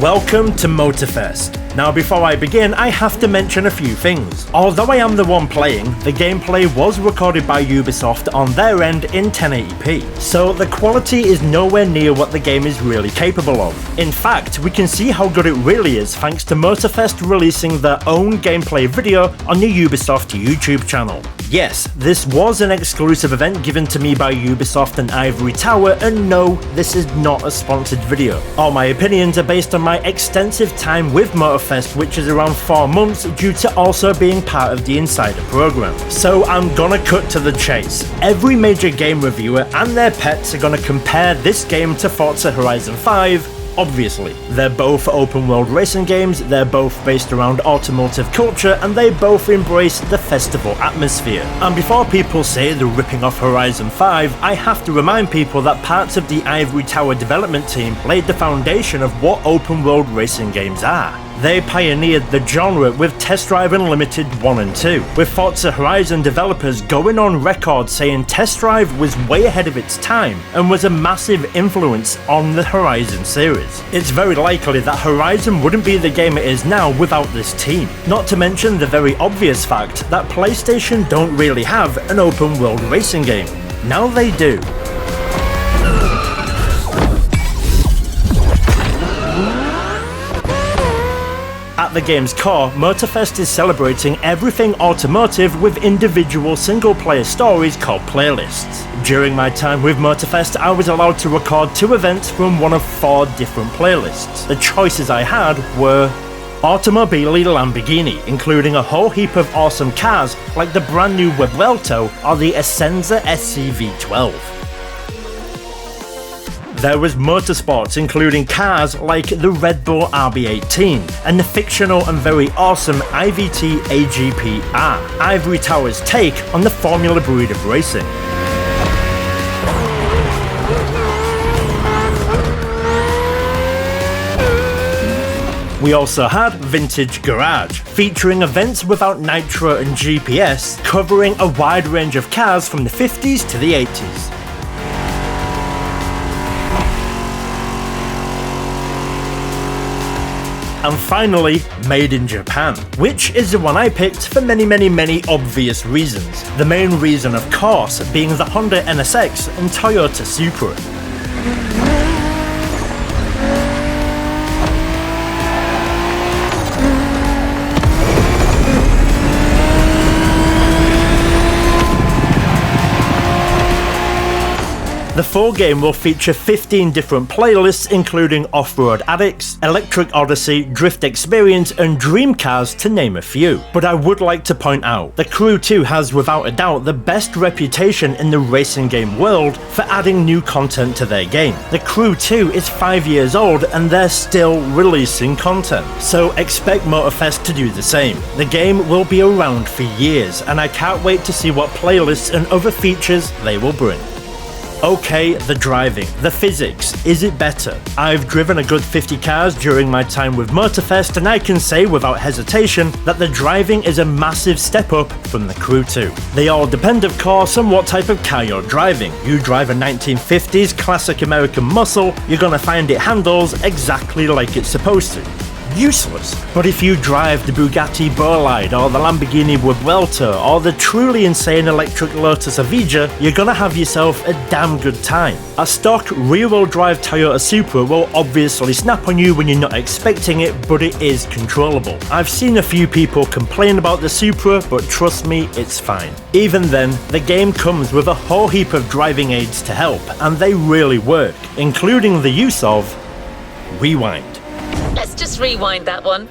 Welcome to Motorfest. Now before I begin, I have to mention a few things. Although I am the one playing, the gameplay was recorded by Ubisoft on their end in 1080p, so the quality is nowhere near what the game is really capable of. In fact, we can see how good it really is thanks to Motorfest releasing their own gameplay video on the Ubisoft YouTube channel. Yes, this was an exclusive event given to me by Ubisoft and Ivory Tower, and no, this is not a sponsored video. All my opinions are based on my extensive time with Motorfest, which is around 4 months due to also being part of the Insider program. So I'm gonna cut to the chase. Every major game reviewer and their pets are gonna compare this game to Forza Horizon 5. Obviously, they're both open world racing games, they're both based around automotive culture, and they both embrace the festival atmosphere. And before people say they're ripping off Horizon 5, I have to remind people that parts of the Ivory Tower development team laid the foundation of what open world racing games are. They pioneered the genre with Test Drive Unlimited 1 and 2, with Forza Horizon developers going on record saying Test Drive was way ahead of its time and was a massive influence on the Horizon series. It's very likely that Horizon wouldn't be the game it is now without this team. Not to mention the very obvious fact that PlayStation don't really have an open world racing game. Now they do. At the game's core, Motorfest is celebrating everything automotive with individual single-player stories called playlists. During my time with Motorfest, I was allowed to record 2 events from one of 4 different playlists. The choices I had were Automobili Lamborghini, including a whole heap of awesome cars like the brand new Vuelto or the Essenza SCV12. There was motorsports, including cars like the Red Bull RB18 and the fictional and very awesome IVT AGP-R, Ivory Tower's take on the Formula breed of racing. We also had Vintage Garage, featuring events without nitro and GPS, covering a wide range of cars from the 50s to the 80s. And finally, Made in Japan, which is the one I picked for many obvious reasons. The main reason, of course, being the Honda NSX and Toyota Supra. The full game will feature 15 different playlists including Off-Road Addicts, Electric Odyssey, Drift Experience and Dream Cars to name a few. But I would like to point out, the Crew 2 has without a doubt the best reputation in the racing game world for adding new content to their game. The Crew 2 is 5 years old and they're still releasing content, so expect Motorfest to do the same. The game will be around for years and I can't wait to see what playlists and other features they will bring. Okay, the driving, the physics, is it better? I've driven a good 50 cars during my time with Motorfest and I can say without hesitation that the driving is a massive step up from the Crew 2. They all depend of course on what type of car you're driving. You drive a 1950s classic American muscle, you're gonna find it handles exactly like it's supposed to. Useless. But if you drive the Bugatti Bolide or the Lamborghini Vuelto or the truly insane electric Lotus Evija, you're gonna have yourself a damn good time. A stock rear-wheel drive Toyota Supra will obviously snap on you when you're not expecting it, but it is controllable. I've seen a few people complain about the Supra, but trust me, it's fine. Even then, the game comes with a whole heap of driving aids to help, and they really work, including the use of Rewind. Let's just rewind that one.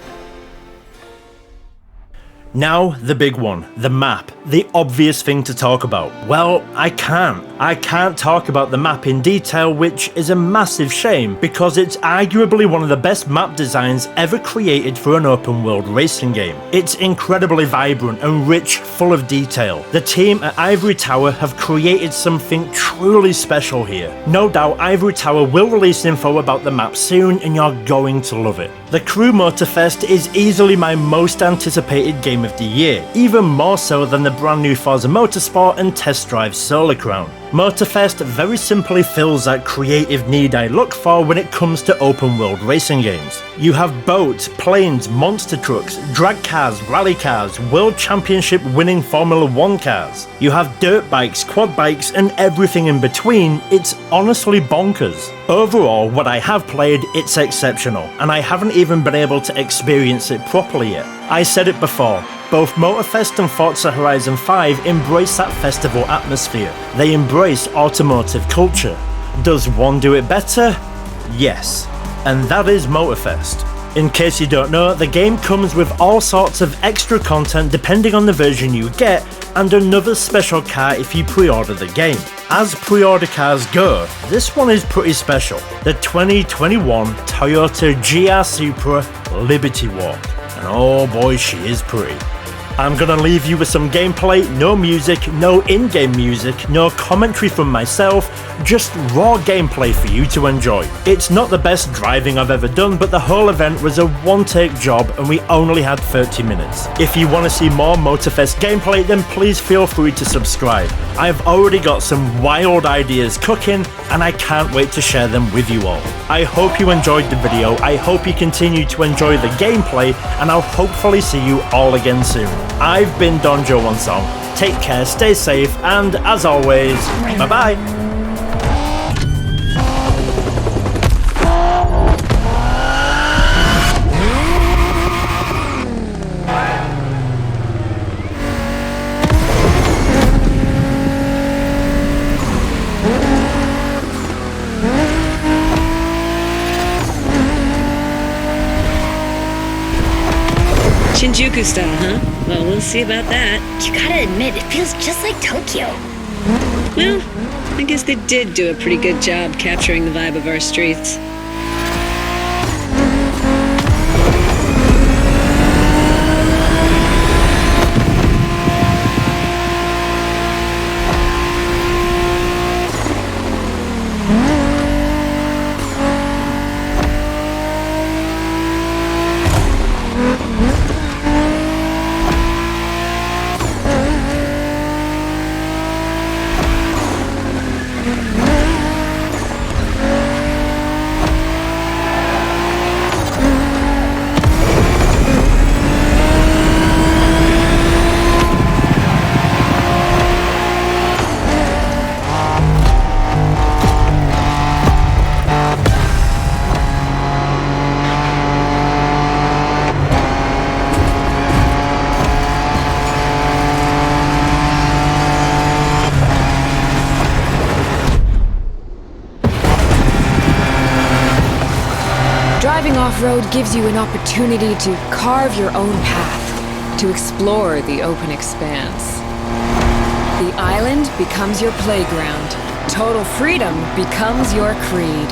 Now, the big one, the map, the obvious thing to talk about. Well, I can't talk about the map in detail, which is a massive shame because it's arguably one of the best map designs ever created for an open world racing game. It's incredibly vibrant and rich, full of detail. The team at Ivory Tower have created something truly special here. No doubt Ivory Tower will release info about the map soon and you're going to love it. The Crew Motorfest is easily my most anticipated game of the year, even more so than the brand new Forza Motorsport and Test Drive Solar Crown. Motorfest very simply fills that creative need I look for when it comes to open world racing games. You have boats, planes, monster trucks, drag cars, rally cars, world championship winning Formula 1 cars. You have dirt bikes, quad bikes and everything in between. It's honestly bonkers. Overall, what I have played, it's exceptional, and I haven't even been able to experience it properly yet. I said it before, both Motorfest and Forza Horizon 5 embrace that festival atmosphere. They embrace automotive culture. Does one do it better? Yes. And that is Motorfest. In case you don't know, the game comes with all sorts of extra content depending on the version you get, and another special car if you pre-order the game. As pre-order cars go, this one is pretty special. The 2021 Toyota GR Supra Liberty Walk. And oh boy, she is pretty. I'm gonna leave you with some gameplay, no music, no in-game music, no commentary from myself, just raw gameplay for you to enjoy. It's not the best driving I've ever done, but the whole event was a one-take job and we only had 30 minutes. If you want to see more Motorfest gameplay, then please feel free to subscribe. I've already got some wild ideas cooking and I can't wait to share them with you all. I hope you enjoyed the video, I hope you continue to enjoy the gameplay, and I'll hopefully see you all again soon. I've been Don Joewon Song. Take care, stay safe, and as always, bye bye. Shinjuku style, huh? Well, we'll see about that. You gotta admit, it feels just like Tokyo. Well, I guess they did do a pretty good job capturing the vibe of our streets. Driving off-road gives you an opportunity to carve your own path, to explore the open expanse. The island becomes your playground. Total freedom becomes your creed.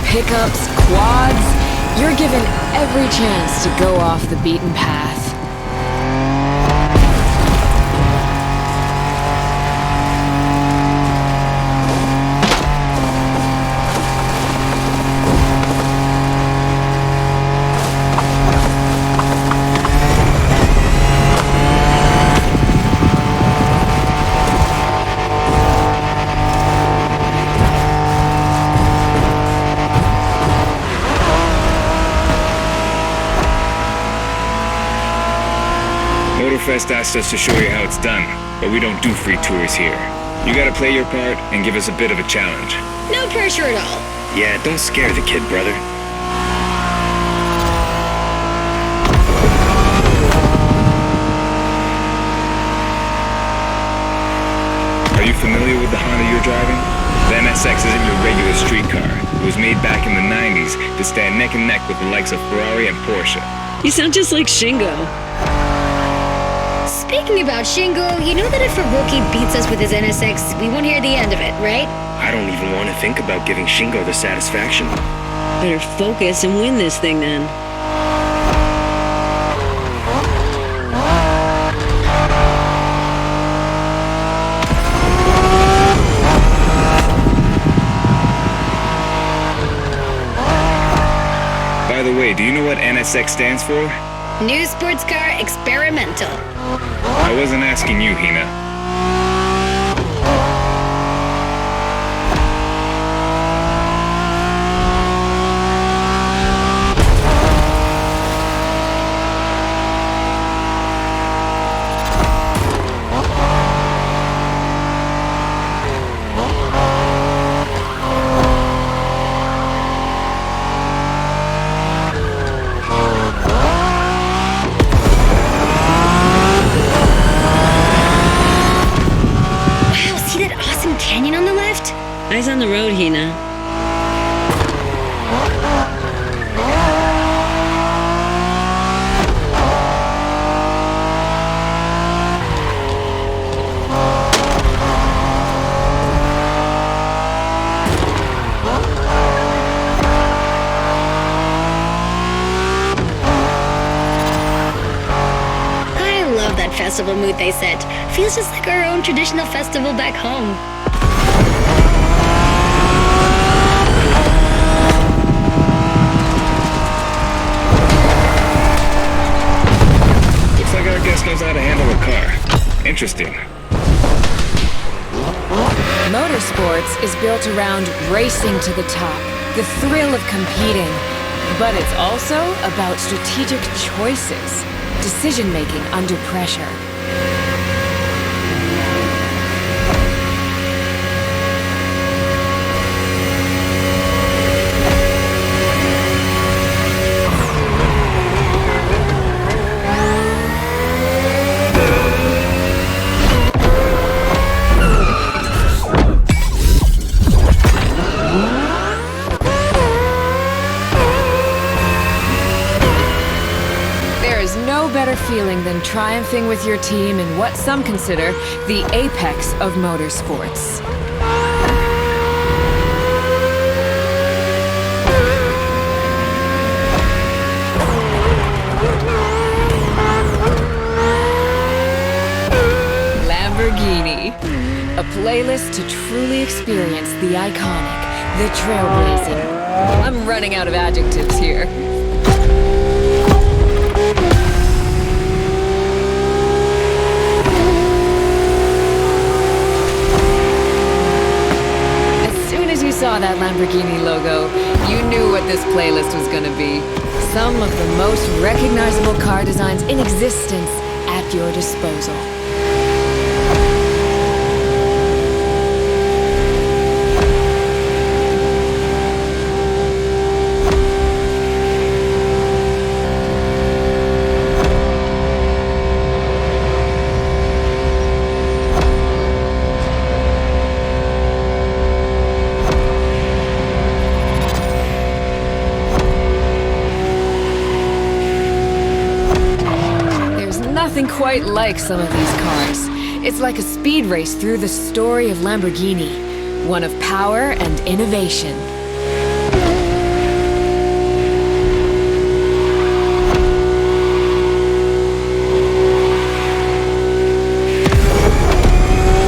Pickups, quads, you're given every chance to go off the beaten path. Motorfest asked us to show you how it's done, but we don't do free tours here. You gotta play your part and give us a bit of a challenge. No pressure at all. Yeah, don't scare the kid, brother. Are you familiar with the Honda you're driving? The NSX isn't your regular street car. It was made back in the 90s to stand neck and neck with the likes of Ferrari and Porsche. You sound just like Shingo. Speaking about Shingo, you know that if a rookie beats us with his NSX, we won't hear the end of it, right? I don't even want to think about giving Shingo the satisfaction. Better focus and win this thing then. By the way, do you know what NSX stands for? New sports car experimental. I wasn't asking you, Hina. Eyes on the road, Hina. I love that festival mood they set. Feels just like our own traditional festival back home. Our guest knows how to handle a car. Interesting. Motorsports is built around racing to the top, the thrill of competing. But it's also about strategic choices, decision-making under pressure. Better feeling than triumphing with your team in what some consider the apex of motorsports. Lamborghini, a playlist to truly experience the iconic, the trailblazing. I'm running out of adjectives here. Saw that Lamborghini logo, you knew what this playlist was gonna be. Some of the most recognizable car designs in existence at your disposal. Nothing quite like some of these cars. It's like a speed race through the story of Lamborghini, one of power and innovation.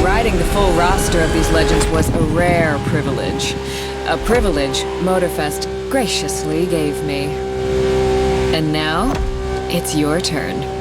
Riding the full roster of these legends was a rare privilege. A privilege Motorfest graciously gave me. And now, it's your turn.